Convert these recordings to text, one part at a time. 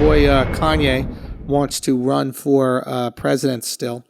boy Kanye wants to run for president still.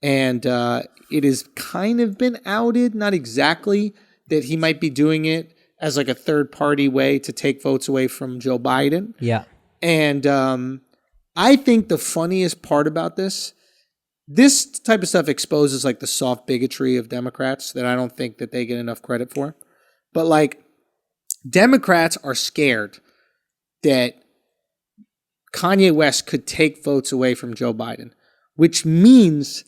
And it has kind of been outed, not exactly, that he might be doing it as like a third-party way to take votes away from Joe Biden. Yeah. And I think the funniest part about this type of stuff exposes like the soft bigotry of Democrats that I don't think that they get enough credit for. But like Democrats are scared that Kanye West could take votes away from Joe Biden, which means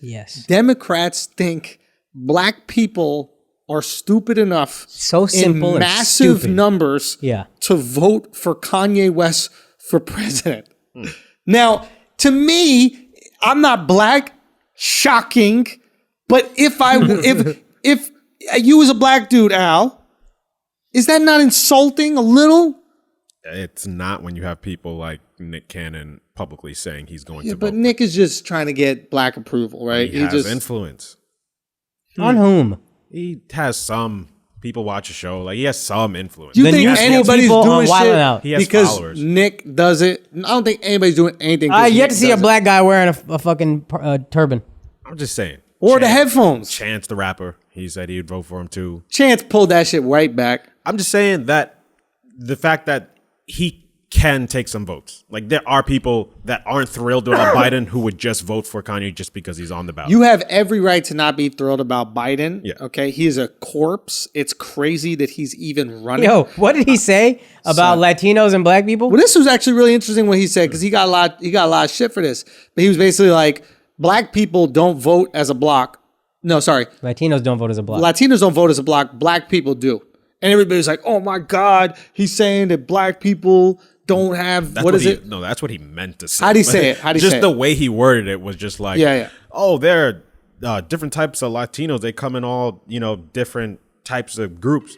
Democrats think black people are stupid enough in massive numbers to vote for Kanye West for president. Now, to me, I'm not black. Shocking, but if you was a black dude, Al, is that not insulting a little? It's not when you have people like Nick Cannon publicly saying he's going to vote. But Nick is just trying to get black approval, right? He has influence. On whom? He has some. People watch a show. Like, he has some influence. Do you think anybody's doing shit he has because followers. Nick does it? I don't think anybody's doing anything. I yet to see a black guy wearing a fucking turban. I'm just saying. Or the headphones. Chance the rapper. He said he'd vote for him too. Chance pulled that shit right back. I'm just saying that the fact that he can take some votes. Like, there are people that aren't thrilled about Biden who would just vote for Kanye just because he's on the ballot. You have every right to not be thrilled about Biden. Yeah. Okay. He is a corpse. It's crazy that he's even running. Yo, what did he say about Latinos and black people? Well, this was actually really interesting what he said, because he got a lot of shit for this. But he was basically like, black people don't vote as a block. No, sorry. Latinos don't vote as a block. Latinos don't vote as a block. Black people do. And everybody's like, oh my God, he's saying that black people don't have, that's what is it? No, that's what he meant to say. How'd he say it? Just the way he worded it was just like, oh, there are different types of Latinos. They come in all, different types of groups.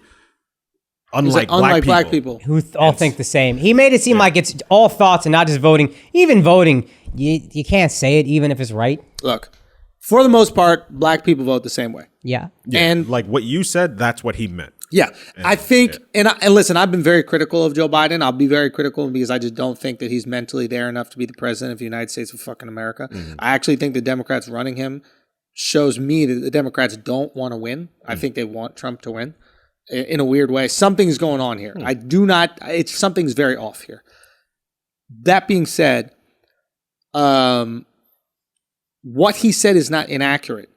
Unlike black people. Who all think the same. He made it seem like it's all thoughts and not just voting. Even voting, you can't say it even if it's right. Look, for the most part, black people vote the same way. Yeah. And like what you said, that's what he meant. Yeah. I think, and listen, I've been very critical of Joe Biden. I'll be very critical because I just don't think that he's mentally there enough to be the president of the United States of fucking America. Mm-hmm. I actually think the Democrats running him shows me that the Democrats don't want to win. I think they want Trump to win in a weird way. Something's going on here. Something's very off here. That being said, what he said is not inaccurate.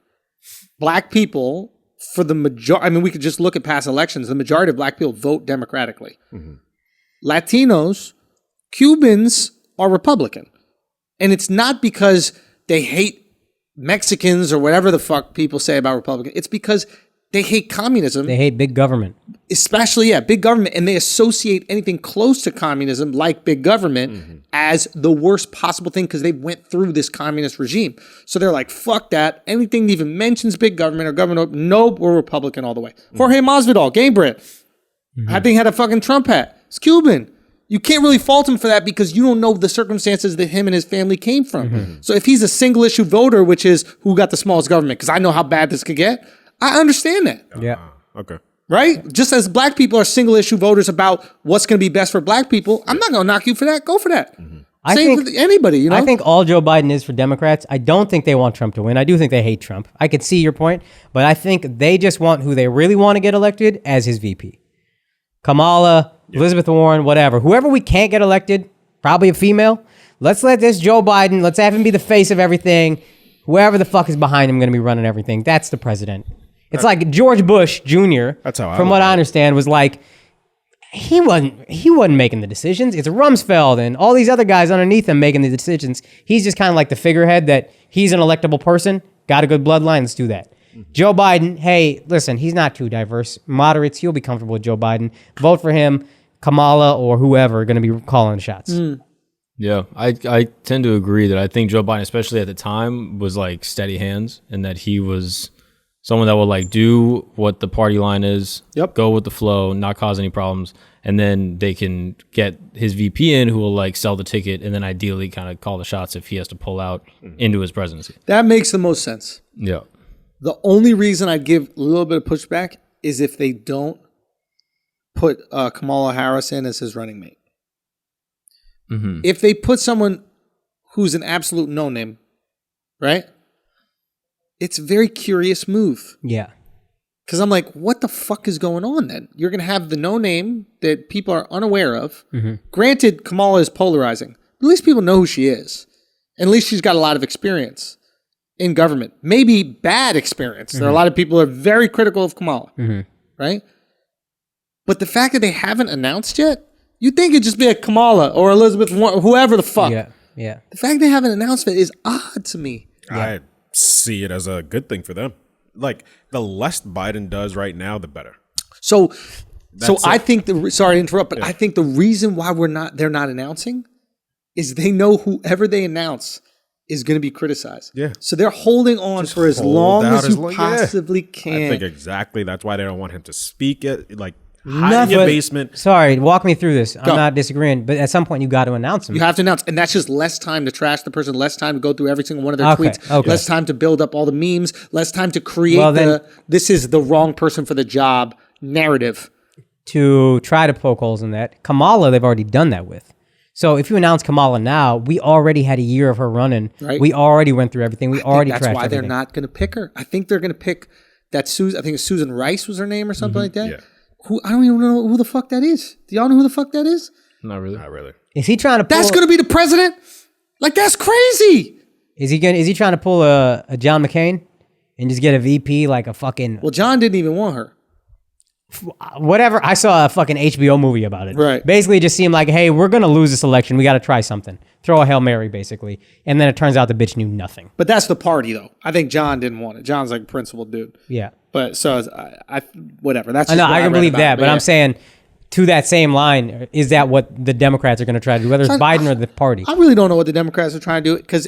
Black people, for the majority, I mean, we could just look at past elections. The majority of black people vote democratically. Mm-hmm. Latinos, Cubans are Republican. And it's not because they hate Mexicans or whatever the fuck people say about Republicans. It's because they hate communism. They hate big government. Especially, big government. And they associate anything close to communism, like big government, as the worst possible thing because they went through this communist regime. So they're like, fuck that. Anything that even mentions big government or government, nope, we're Republican all the way. Jorge Masvidal, gay Brit. I think had a fucking Trump hat. It's Cuban. You can't really fault him for that because you don't know the circumstances that him and his family came from. So if he's a single issue voter, which is who got the smallest government, because I know how bad this could get, I understand that. Yeah. Okay. Right? Just as black people are single issue voters about what's going to be best for black people, I'm not going to knock you for that. Go for that. Same for anybody, I think all Joe Biden is for Democrats. I don't think they want Trump to win. I do think they hate Trump. I could see your point, but I think they just want who they really want to get elected as his VP. Kamala, Elizabeth Warren, whatever. Whoever we can't get elected, probably a female. Let's let this Joe Biden, let's have him be the face of everything. Whoever the fuck is behind him going to be running everything. That's the president. It's like George Bush Jr., from what I understand, was like, he wasn't making the decisions. It's Rumsfeld and all these other guys underneath him making the decisions. He's just kind of like the figurehead that he's an electable person, got a good bloodline, let's do that. Joe Biden, hey, listen, he's not too diverse. Moderates, you'll be comfortable with Joe Biden. Vote for him. Kamala or whoever are going to be calling shots. Yeah, I tend to agree that I think Joe Biden, especially at the time, was like steady hands and that he was someone that will like do what the party line is, go with the flow, not cause any problems, and then they can get his VP in who will like sell the ticket and then ideally kind of call the shots if he has to pull out into his presidency. That makes the most sense. Yeah. The only reason I'd give a little bit of pushback is if they don't put Kamala Harris in as his running mate. If they put someone who's an absolute no-name, right? It's a very curious move. Yeah. Because I'm like, what the fuck is going on then? You're going to have the no-name that people are unaware of. Granted, Kamala is polarizing. But at least people know who she is. And at least she's got a lot of experience in government. Maybe bad experience. There are a lot of people who are very critical of Kamala. Right? But the fact that they haven't announced yet, you'd think it'd just be a Kamala or Elizabeth Warren, whoever the fuck. Yeah. The fact they haven't announced it is odd to me. I see it as a good thing for them. Like, the less Biden does right now, the better. So I think sorry to interrupt, but I think the reason why they're not announcing is they know whoever they announce is going to be criticized. Yeah. So they're holding on for as long as you possibly can. I think exactly. That's why they don't want him to speak it. Like, hide in your basement. Sorry, walk me through this. I'm not disagreeing, but at some point you got to announce them. You have to announce, and that's just less time to trash the person, less time to go through every single one of their tweets, less time to build up all the memes, less time to create this is the wrong person for the job narrative. To try to poke holes in that. Kamala, they've already done that with. So if you announce Kamala now, we already had a year of her running. Right. We already went through everything. We already trashed everything. That's why they're not going to pick her. I think they're going to pick that Susan. I think it's Susan Rice was her name or something like that. Yeah. Who I don't even know who the fuck that is. Do y'all know who the fuck that is? Not really. Is he trying to pull... That's going to be the president? Like, that's crazy. Is he trying to pull a John McCain and just get a VP like a fucking... Well, John didn't even want her. Whatever. I saw a fucking HBO movie about it. Right. Basically, it just seemed like, hey, we're going to lose this election. We got to try something. Throw a Hail Mary, basically. And then it turns out the bitch knew nothing. But that's the party, though. I think John didn't want it. John's like a principled dude. Yeah. But so, whatever. That's I know, I can believe that. But I'm saying, to that same line, is that what the Democrats are going to try to do, whether it's Biden or the party? I really don't know what the Democrats are trying to do, because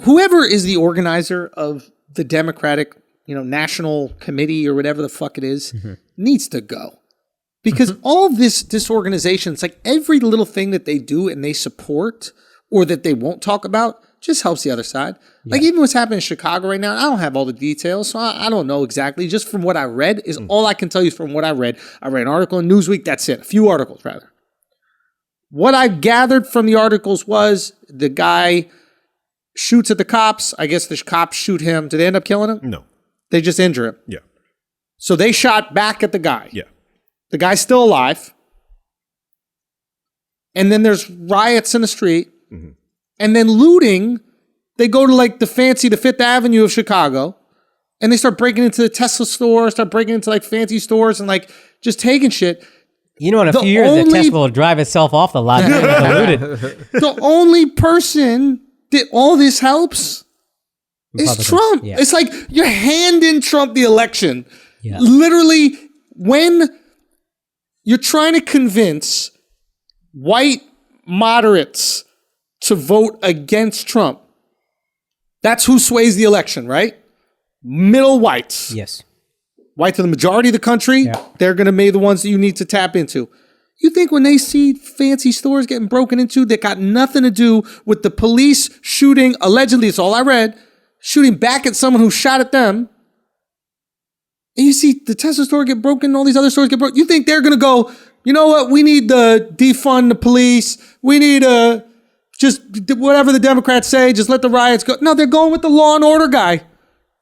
whoever is the organizer of the Democratic national committee or whatever the fuck it is, needs to go. Because all this organization, it's like every little thing that they do and they support or that they won't talk about just helps the other side. Yeah. Like even what's happening in Chicago right now, I don't have all the details, so I don't know exactly. Just from what I read is all I can tell you from what I read. I read an article in Newsweek, that's it. A few articles, rather. What I gathered from the articles was the guy shoots at the cops. I guess the cops shoot him. Did they end up killing him? No. They just injure him. Yeah. So they shot back at the guy. Yeah. The guy's still alive. And then there's riots in the street. And then looting. They go to like the Fifth Avenue of Chicago. And they start breaking into the Tesla store, start breaking into like fancy stores and like just taking shit. In a few years, the Tesla will drive itself off the lot. The only person that all this helps is Trump. Yeah. It's like you're handing Trump the election. Yeah. Literally, when you're trying to convince white moderates to vote against Trump, that's who sways the election, right? Middle whites. Yes. Whites are the majority of the country. Yeah. They're going to be the ones that you need to tap into. You think when they see fancy stores getting broken into that got nothing to do with the police shooting, allegedly, it's all I read, shooting back at someone who shot at them, and you see the Tesla store get broken, all these other stores get broken, you think they're going to go, you know what, we need to defund the police, we need to just whatever the Democrats say, just let the riots go. No, they're going with the law and order guy.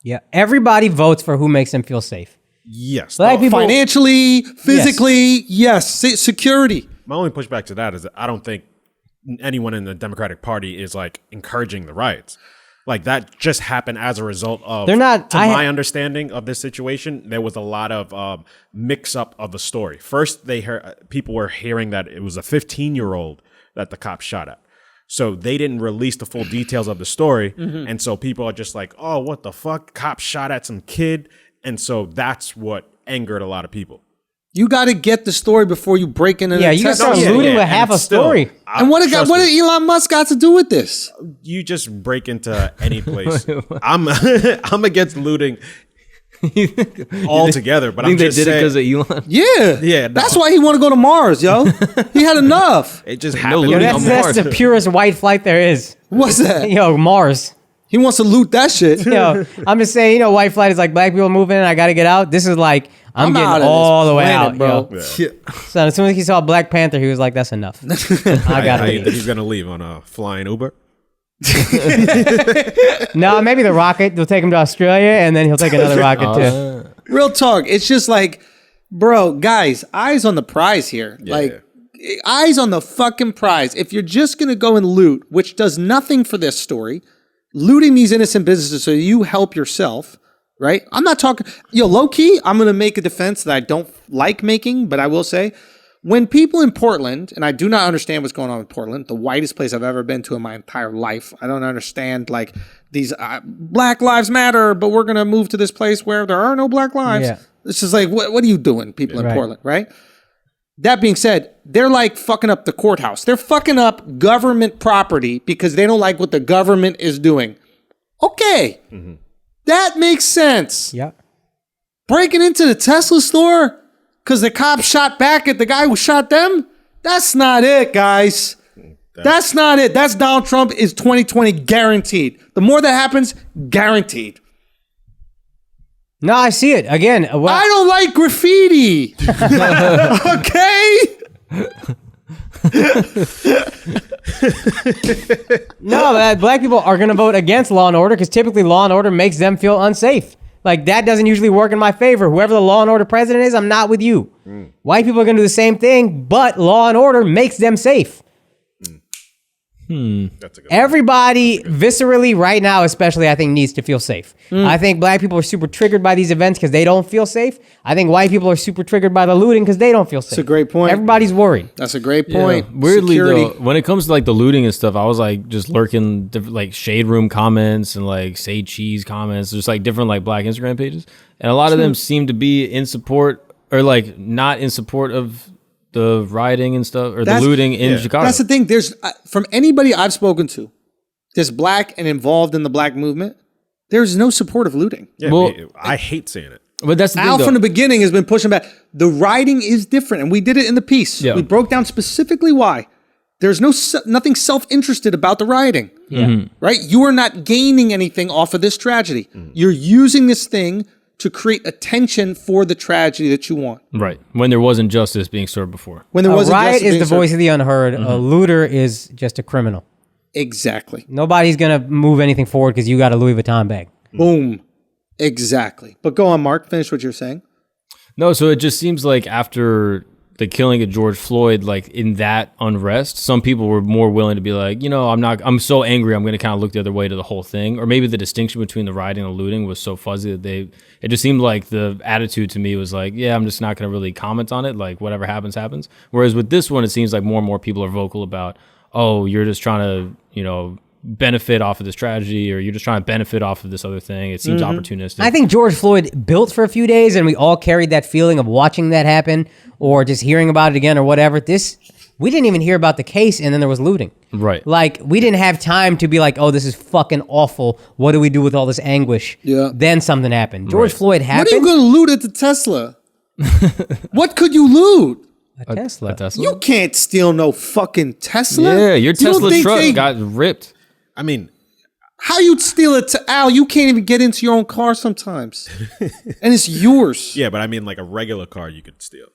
Yeah, everybody votes for who makes them feel safe. Yes. Black people, financially, physically, yes. Security. My only pushback to that is that I don't think anyone in the Democratic Party is like encouraging the riots. Like that just happened as a result of, my understanding of this situation, there was a lot of mix up of the story. First, people were hearing that it was a 15-year-old that the cops shot at. So they didn't release the full details of the story. And so people are just like, oh, what the fuck? Cops shot at some kid. And so that's what angered a lot of people. You got to get the story before you break into you got to start looting with half a story. And what did Elon Musk got to do with this? You just break into any place. I'm against looting altogether, but I'm just saying. They did it because of Elon? Yeah. No. That's why he want to go to Mars, yo. He had enough. It just happened. That's the purest white flight there is. What's that? Mars. He wants to loot that shit. I'm just saying, white flight is like black people moving in, I got to get out. This is like, I'm getting all the way out, bro. Yeah. So as soon as he saw Black Panther, he was like, that's enough. I got to leave. He's going to leave on a flying Uber? No, maybe the rocket. They'll take him to Australia, and then he'll take another rocket too. Real talk. It's just like, bro, guys, eyes on the prize here. Eyes on the fucking prize. If you're just going to go and loot, which does nothing for this story, looting these innocent businesses so you help yourself, right? I'm not talking, low key, I'm going to make a defense that I don't like making, but I will say, when people in Portland, and I do not understand what's going on in Portland, the whitest place I've ever been to in my entire life. I don't understand like these Black Lives Matter, but we're going to move to this place where there are no Black lives. Yeah. It's just like, what are you doing, people in Portland, right? That being said, they're like fucking up the courthouse. They're fucking up government property because they don't like what the government is doing. Okay. Mm-hmm. That makes sense. Yeah. Breaking into the Tesla store because the cops shot back at the guy who shot them? That's not it, guys. That's not it. That's Donald Trump is 2020 guaranteed. The more that happens, guaranteed. No, I see it. Again, I don't like graffiti. Okay? No, black people are going to vote against law and order because typically law and order makes them feel unsafe. Like, that doesn't usually work in my favor. Whoever the law and order president is, I'm not with you. White people are going to do the same thing, but law and order makes them safe. That's a good Everybody viscerally right now, especially, I think, needs to feel safe. I think black people are super triggered by these events because they don't feel safe. I think white people are super triggered by the looting because they don't feel safe. That's a great point. Everybody's worried. That's a great point. Yeah. Weirdly, though, when it comes to like the looting and stuff, I was like just lurking like shade room comments and like say cheese comments, just like different like black Instagram pages. And a lot of them seem to be in support or like not in support of the rioting and stuff, or the looting in Chicago. That's the thing. There's, from anybody I've spoken to, that's black and involved in the black movement, there's no support of looting. Yeah, well, I hate saying it. But that's the thing, Al from the beginning has been pushing back. The rioting is different, and we did it in the piece. Yeah. We broke down specifically why. There's nothing self-interested about the rioting. Yeah. Right? You are not gaining anything off of this tragedy. You're using this thing to create attention for the tragedy that you want. Right. When there wasn't justice being served before. When there wasn't justice being served. A riot is the voice of the unheard. A looter is just a criminal. Exactly. Nobody's going to move anything forward because you got a Louis Vuitton bag. Boom. Exactly. But go on, Mark. Finish what you're saying. No, so it just seems like after the killing of George Floyd, like in that unrest, some people were more willing to be like, I'm so angry, I'm going to kind of look the other way to the whole thing. Or maybe the distinction between the rioting and the looting was so fuzzy that it just seemed like the attitude to me was like, yeah, I'm just not going to really comment on it. Like whatever happens, happens. Whereas with this one, it seems like more and more people are vocal about, oh, you're just trying to, benefit off of this tragedy, or you're just trying to benefit off of this other thing. It seems opportunistic. I think George Floyd built for a few days, and we all carried that feeling of watching that happen or just hearing about it again or whatever. We didn't even hear about the case, and then there was looting. Right. Like, we didn't have time to be like, oh, this is fucking awful. What do we do with all this anguish? Yeah. Then something happened. George Floyd happened. What are you going to loot at the Tesla? What could you loot? A Tesla. You can't steal no fucking Tesla. Yeah, your Tesla truck got ripped. I mean, how you'd steal it to Al? You can't even get into your own car sometimes, and it's yours. Yeah, but I mean, like a regular car, you could steal.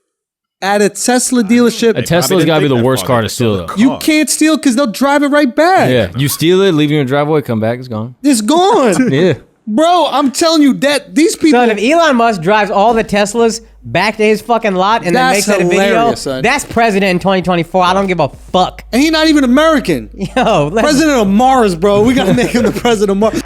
At a Tesla dealership, a Tesla's got to be the worst car to steal, though. You can't steal because they'll drive it right back. Yeah, you steal it, leave it in your driveway, come back, it's gone. It's gone. Yeah. Bro, I'm telling you that these people... Son, if Elon Musk drives all the Teslas back to his fucking lot and then makes it a video, that's president in 2024. I don't give a fuck. And he's not even American. Yo, president of Mars, bro. We got to make him the president of Mars.